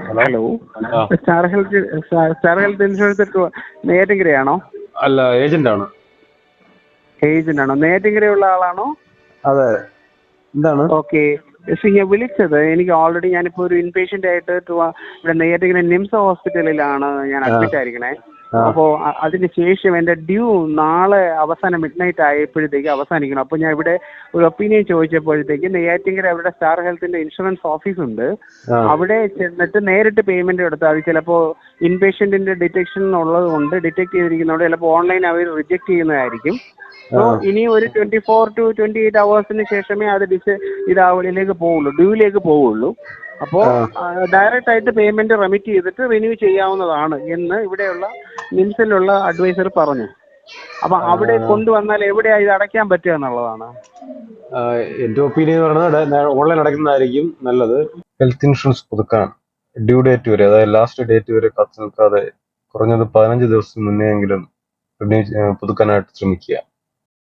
Hello. Hello. ആ star health insurance നെയ്യാറ്റിൻകരയാണോ? അല്ല, agent ആണ്. ഏജന്റ് ആണോ? നെയ്യാറ്റിൻകരയുള്ള ആളാണോ? അതെ. എന്താണ്? ഓക്കെ. ഞാൻ വിളിച്ചത്, എനിക്ക് ഓൾറെഡി ഞാനിപ്പോൾ ഒരു ഇൻപേഷ്യന്റ് ആയിട്ട് ഇവിടെ നെയ്യാറ്റിൻകര നിംസ് ഹോസ്പിറ്റലിലാണ് ഞാൻ ആ അഡ്മിറ്റ് ആയിരിക്കണേ. ആ അപ്പോൾ അതിന് ശേഷം എൻ്റെ ഡ്യൂ നാളെ അവസാനം മിഡ് നൈറ്റ് ആയപ്പോഴത്തേക്ക് അവസാനിക്കണം. അപ്പോൾ ഞാൻ ഇവിടെ ഒരു ഒപ്പീനിയൻ ചോദിച്ചപ്പോഴത്തേക്ക് നെയ്യാറ്റിൻകര അവിടെ സ്റ്റാർ ഹെൽത്തിന്റെ ഇൻഷുറൻസ് ഓഫീസ് ഉണ്ട്. ആ അവിടെ ചെന്നിട്ട് നേരിട്ട് പേയ്മെന്റ് എടുത്താൽ അത് ചിലപ്പോൾ ഇൻപേഷ്യന്റിന്റെ ഡിറ്റക്ഷൻ ഉള്ളത് കൊണ്ട് ഡിറ്റക്ട് ചെയ്തിരിക്കുന്നതുകൊണ്ട് ചിലപ്പോൾ ഓൺലൈൻ അവർ റിജക്ട് ചെയ്യുന്നതായിരിക്കും. സോ ഇനി ഒരു 24 to 28 hours ശേഷമേ അത് ഇതാവലിലേക്ക് പോവുള്ളൂ, ഡ്യൂവിലേക്ക് പോവുള്ളൂ. അപ്പോൾ ഡയറക്റ്റ് ആയിട്ട് പേയ്മെന്റ് റെമിറ്റ് ചെയ്തിട്ട് റിന്യൂ ചെയ്യാവുന്നതാണ് എന്ന് ഇവിടെയുള്ള നിംസിലുള്ള അഡ്വൈസർ പറഞ്ഞു. അപ്പൊ അവിടെ കൊണ്ടുവന്നാൽ എവിടെയാ ഇത് അടയ്ക്കാൻ പറ്റുക എന്നുള്ളതാണ്. എന്റെ ഒപ്പീനിയൻ പറയുന്നത് ഓൺലൈൻ അടയ്ക്കുന്നതായിരിക്കും നല്ലത്. ഹെൽത്ത് ഇൻഷുറൻസ് പുതുക്കാൻ ഡ്യൂ ഡേറ്റ് വരെ, അതായത് ലാസ്റ്റ് ഡേറ്റ് വരെ കാത്തു നിൽക്കാതെ കുറഞ്ഞത് 15 ദിവസം മുന്നെയെങ്കിലും പുതുക്കാനായിട്ട് ശ്രമിക്കുക.